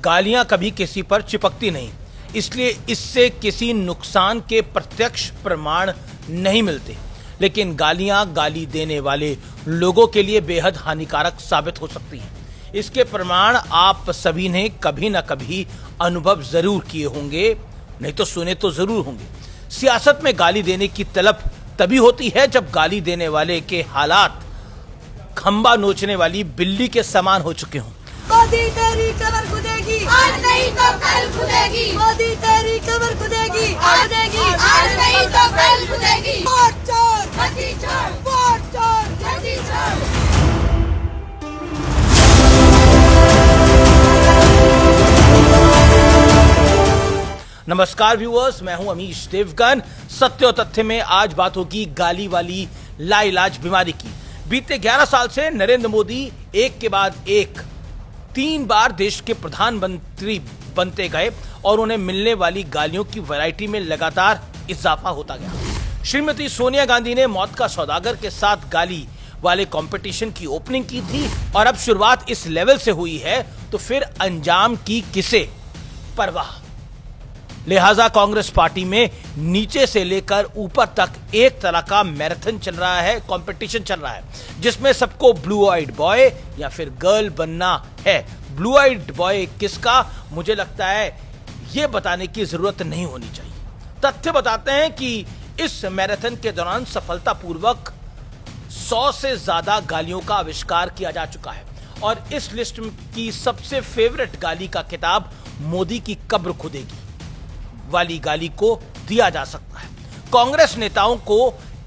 गालियां कभी किसी पर चिपकती नहीं, इसलिए इससे किसी नुकसान के प्रत्यक्ष प्रमाण नहीं मिलते। लेकिन गालियां गाली देने वाले लोगों के लिए बेहद हानिकारक साबित हो सकती हैं। इसके प्रमाण आप सभी ने कभी ना कभी अनुभव जरूर किए होंगे, नहीं तो सुने तो जरूर होंगे। सियासत में गाली देने की तलब तभी होती है जब गाली देने वाले के हालात खंबा नोचने वाली बिल्ली के समान हो चुके हों। मोदी तेरी कमर खुदेगी, आज नहीं तो कल खुदेगी। मोदी तेरी कमर खुदेगी, आज नहीं तो कल खुदेगी। वोट चोर, गद्दी चोर, वोट चोर, गद्दी चोर। नमस्कार व्यूअर्स, मैं हूं अमीश देवगन। सत्य और तथ्य में आज बात होगी गाली वाली लाइलाज बीमारी की। बीते 11 साल से नरेंद्र मोदी एक के बाद एक 3 बार देश के प्रधानमंत्री बनते गए और उन्हें मिलने वाली गालियों की वैरायटी में लगातार इजाफा होता गया। श्रीमती सोनिया गांधी ने मौत का सौदागर के साथ गाली वाले कंपटीशन की ओपनिंग की थी और अब शुरुआत इस लेवल से हुई है तो फिर अंजाम की किसे परवाह। लिहाजा कांग्रेस पार्टी में नीचे से लेकर ऊपर तक एक तरह का मैराथन चल रहा है, कंपटीशन चल रहा है, जिसमें सबको ब्लू आइड बॉय या फिर गर्ल बनना है। ब्लू आइड बॉय किसका, मुझे लगता है यह बताने की जरूरत नहीं होनी चाहिए। तथ्य बताते हैं कि इस मैराथन के दौरान सफलतापूर्वक 100 से ज्यादा गालियों का आविष्कार किया जा चुका है और इस लिस्ट की सबसे फेवरेट गाली का खिताब मोदी की कब्र खुदेगी वाली गाली को दिया जा सकता है। कांग्रेस नेताओं को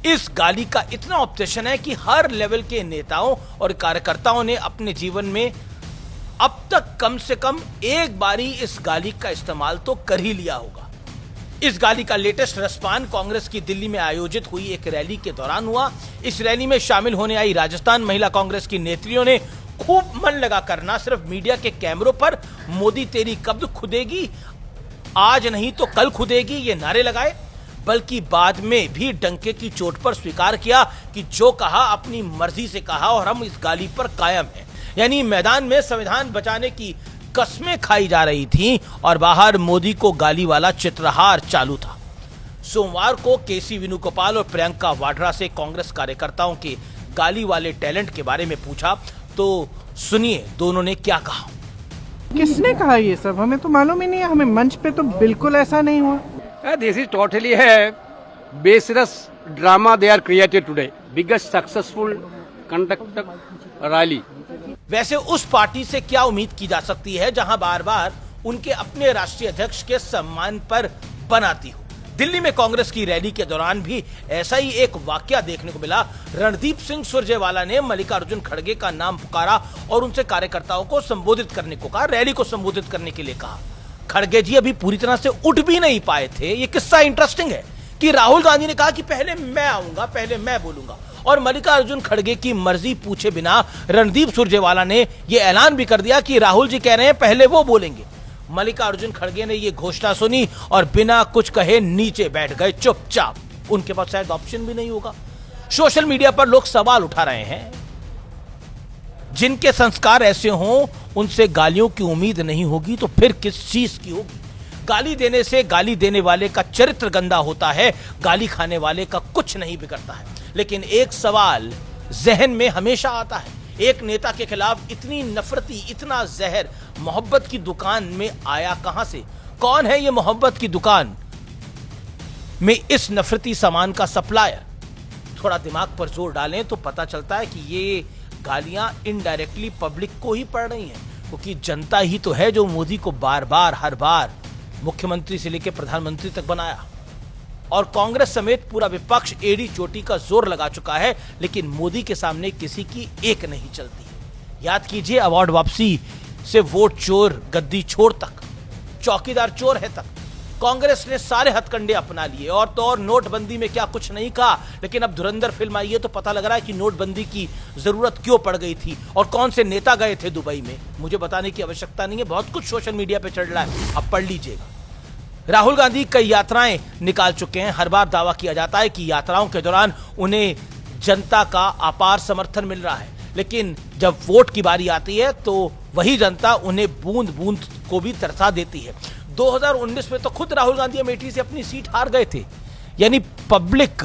इस गाली का इतना ऑब्सेशन है कि हर लेवल के नेताओं और कार्यकर्ताओं ने अपने जीवन में अब तक कम से कम एक बारी इस गाली का इस्तेमाल तो कर ही लिया होगा। इस गाली का लेटेस्ट रेस्पॉन्स कांग्रेस की दिल्ली में आयोजित हुई एक रैली के दौरान हुआ। इस रैली में शामिल होने आई राजस्थान महिला कांग्रेस की नेत्रियों ने खूब मन लगाकर न सिर्फ मीडिया के कैमरों पर मोदी तेरी कब्र खुदेगी, आज नहीं तो कल खुदेगी ये नारे लगाए, बल्कि बाद में भी डंके की चोट पर स्वीकार किया कि जो कहा अपनी मर्जी से कहा और हम इस गाली पर कायम हैं। यानी मैदान में संविधान बचाने की कस्में खाई जा रही थी और बाहर मोदी को गाली वाला चित्रहार चालू था। सोमवार को केसी वेणुगोपाल और प्रियंका वाड्रा से कांग्रेस कार्यकर्ताओं के गाली वाले टैलेंट के बारे में पूछा तो सुनिए दोनों ने क्या कहा। किसने कहा ये सब, हमें तो मालूम ही नहीं है। हमें मंच पे तो बिल्कुल ऐसा नहीं हुआ। दिस इज टोटली है baseless drama they are created today, biggest successful conduct rally. वैसे उस पार्टी से क्या उम्मीद की जा सकती है जहां बार बार उनके अपने राष्ट्रीय अध्यक्ष के सम्मान पर बनाती हो। दिल्ली में कांग्रेस की रैली के दौरान भी ऐसा ही एक वाकया देखने को मिला। रणदीप सिंह सुरजेवाला ने मल्लिकार्जुन खड़गे का नाम पुकारा और उनसे कार्यकर्ताओं को संबोधित करने को कहा, रैली को संबोधित करने के लिए कहा। खड़गे जी अभी पूरी तरह से उठ भी नहीं पाए थे। ये किस्सा इंटरेस्टिंग है कि राहुल गांधी ने कहा कि पहले मैं आऊंगा, पहले मैं बोलूंगा, और मल्लिकार्जुन खड़गे की मर्जी पूछे बिना रणदीप सुरजेवाला ने यह ऐलान भी कर दिया कि राहुल जी कह रहे हैं पहले वो बोलेंगे। मल्लिकार्जुन खड़गे ने यह घोषणा सुनी और बिना कुछ कहे नीचे बैठ गए चुपचाप। उनके पास शायद ऑप्शन भी नहीं होगा। सोशल मीडिया पर लोग सवाल उठा रहे हैं, जिनके संस्कार ऐसे हों उनसे गालियों की उम्मीद नहीं होगी तो फिर किस चीज की होगी। गाली देने से गाली देने वाले का चरित्र गंदा होता है, गाली खाने वाले का कुछ नहीं बिगड़ता है। लेकिन एक सवाल जहन में हमेशा आता है, एक नेता के खिलाफ इतनी नफरती, इतना जहर मोहब्बत की दुकान में आया कहां से? कौन है ये मोहब्बत की दुकान में इस नफरती सामान का सप्लायर? थोड़ा दिमाग पर जोर डालें तो पता चलता है कि ये गालियां इनडायरेक्टली पब्लिक को ही पड़ रही हैं, क्योंकि जनता ही तो है जो मोदी को बार बार हर बार मुख्यमंत्री से लेकर प्रधानमंत्री तक बनाया। और कांग्रेस समेत पूरा विपक्ष एड़ी चोटी का जोर लगा चुका है, लेकिन मोदी के सामने किसी की एक नहीं चलती है। याद कीजिए, अवार्ड वापसी से वोट चोर गद्दी छोर तक, चौकीदार चोर है तक कांग्रेस ने सारे हथकंडे अपना लिए। और तो और नोटबंदी में क्या कुछ नहीं कहा, लेकिन अब धुरंधर फिल्म आई है तो पता लग रहा है कि नोटबंदी की जरूरत क्यों पड़ गई थी और कौन से नेता गए थे दुबई में। मुझे बताने की आवश्यकता नहीं है, बहुत कुछ सोशल मीडिया पे चल रहा है, अब पढ़ लीजिएगा। राहुल गांधी कई यात्राएं निकाल चुके हैं। हर बार दावा किया जाता है कि यात्राओं के दौरान उन्हें जनता का अपार समर्थन मिल रहा है, लेकिन जब वोट की बारी आती है तो वही जनता उन्हें बूंद बूंद को भी तरसा देती है। 2019 में तो खुद राहुल गांधी अमेठी से अपनी सीट हार गए थे। यानी पब्लिक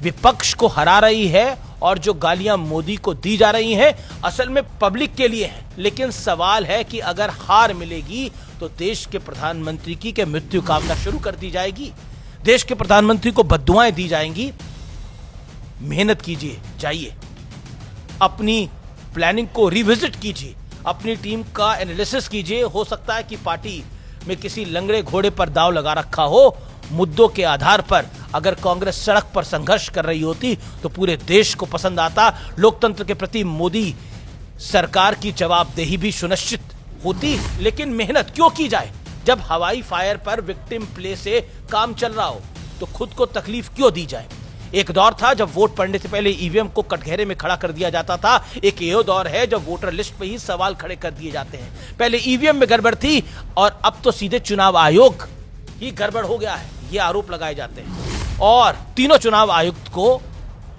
विपक्ष को हरा रही है और जो गालियां मोदी को दी जा रही हैं असल में पब्लिक के लिए हैं। लेकिन सवाल है कि अगर हार मिलेगी तो देश के प्रधानमंत्री की क्या मृत्यु कामना शुरू कर दी जाएगी, देश के प्रधानमंत्री को बद्दुआएं दी जाएंगी। मेहनत कीजिए, जाइए अपनी प्लानिंग को रिविजिट कीजिए, अपनी टीम का एनालिसिस कीजिए। हो सकता है कि पार्टी में किसी लंगड़े घोड़े पर दांव लगा रखा हो। मुद्दों के आधार पर अगर कांग्रेस सड़क पर संघर्ष कर रही होती तो पूरे देश को पसंद आता, लोकतंत्र के प्रति मोदी सरकार की जवाबदेही भी सुनिश्चित होती। लेकिन मेहनत क्यों की जाए जब हवाई फायर पर विक्टिम प्ले से काम चल रहा हो, तो खुद को तकलीफ क्यों दी जाए। एक दौर था जब वोट पड़ने से पहले ईवीएम को कटघरे में खड़ा कर दिया जाता था। एक ये दौर है जब वोटर लिस्ट पे ही सवाल खड़े कर दिए जाते हैं। पहले ईवीएम में गड़बड़ थी और अब तो सीधे चुनाव आयोग ही गड़बड़ हो गया है, ये आरोप लगाए जाते हैं। और तीनों चुनाव आयुक्त को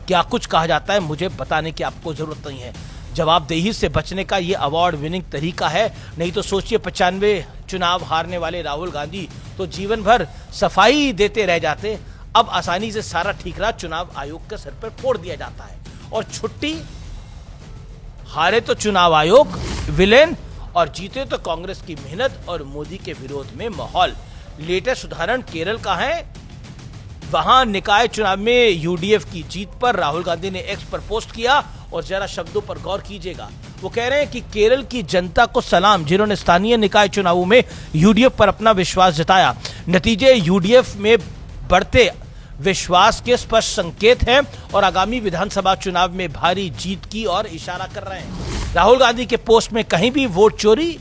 क्या कुछ कहा जाता है मुझे बताने की आपको जरूरत नहीं है। जवाबदेही से बचने का ये अवार्ड विनिंग तरीका है। नहीं तो सोचिए 95 चुनाव हारने वाले राहुल गांधी तो जीवन भर सफाई देते रह जाते। अब आसानी से सारा ठीकरा चुनाव आयोग के सर पर फोड़ दिया जाता है और छुट्टी। हारे तो चुनाव आयोग विलेन और जीते तो कांग्रेस की मेहनत और मोदी के विरोध में माहौल। लेटेस्ट उदाहरण केरल का है। वहां निकाय चुनाव में यूडीएफ की जीत पर राहुल गांधी ने एक्स पर पोस्ट किया और जरा शब्दों पर गौर कीजिएगा। वो कह रहे हैं कि केरल की जनता को सलाम जिन्होंने स्थानीय निकाय चुनावों में यूडीएफ पर अपना विश्वास जताया। नतीजे यूडीएफ में बढ़ते विश्वास के स्पष्ट संकेत हैं और आगामी विधानसभा चुनाव में भारी जीत की ओर इशारा कर रहे हैं। राहुल गांधी के पोस्ट में कहीं भी वोट चोरी,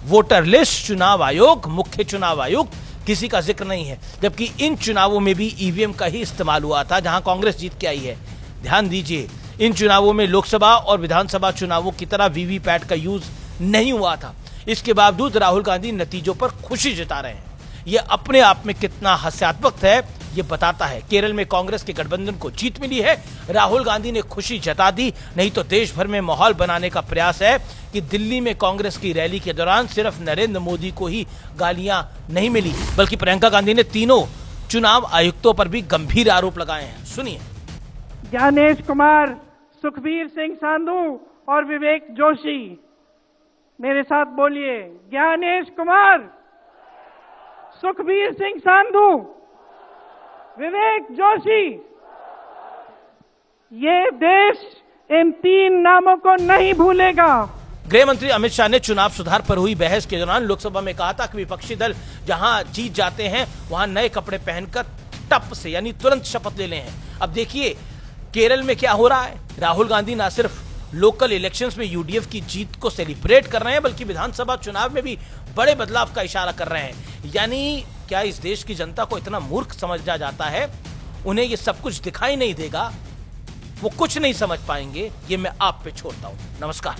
वोटर लिस्ट, चुनाव आयोग, मुख्य चुनाव आयुक्त किसी का जिक्र नहीं है। जबकि इन चुनावों में भी ईवीएम का ही इस्तेमाल हुआ था जहां कांग्रेस जीत के आई है। ध्यान दीजिए, इन चुनावों में लोकसभा और विधानसभा चुनावों की तरह वीवीपैट का यूज नहीं हुआ था। इसके बावजूद राहुल गांधी नतीजों पर खुशी जता रहे हैं। यह अपने आप में कितना हास्यास्पद है ये बताता है। केरल में कांग्रेस के गठबंधन को जीत मिली है, राहुल गांधी ने खुशी जता दी। नहीं तो देश भर में माहौल बनाने का प्रयास है कि दिल्ली में कांग्रेस की रैली के दौरान सिर्फ नरेंद्र मोदी को ही गालियां नहीं मिली, बल्कि प्रियंका गांधी ने तीनों चुनाव आयुक्तों पर भी गंभीर आरोप लगाए हैं। सुनिए। ज्ञानेश कुमार, सुखबीर सिंह सांधू और विवेक जोशी, मेरे साथ बोलिए। ज्ञानेश कुमार, सुखबीर सिंह सांधू, विवेक जोशी। ये देश इन तीन नामों को नहीं भूलेगा। गृह मंत्री अमित शाह ने चुनाव सुधार पर हुई बहस के दौरान लोकसभा में कहा था कि विपक्षी दल जहां जीत जाते हैं वहां नए कपड़े पहनकर टप से यानी तुरंत शपथ ले लें। अब देखिए केरल में क्या हो रहा है। राहुल गांधी ना सिर्फ लोकल इलेक्शंस में यूडीएफ की जीत को सेलिब्रेट कर रहे हैं बल्कि विधानसभा चुनाव में भी बड़े बदलाव का इशारा कर रहे हैं। यानी क्या इस देश की जनता को इतना मूर्ख समझा जाता है? उन्हें ये सब कुछ दिखाई नहीं देगा, वो कुछ नहीं समझ पाएंगे। ये मैं आप पे छोड़ता हूं। नमस्कार।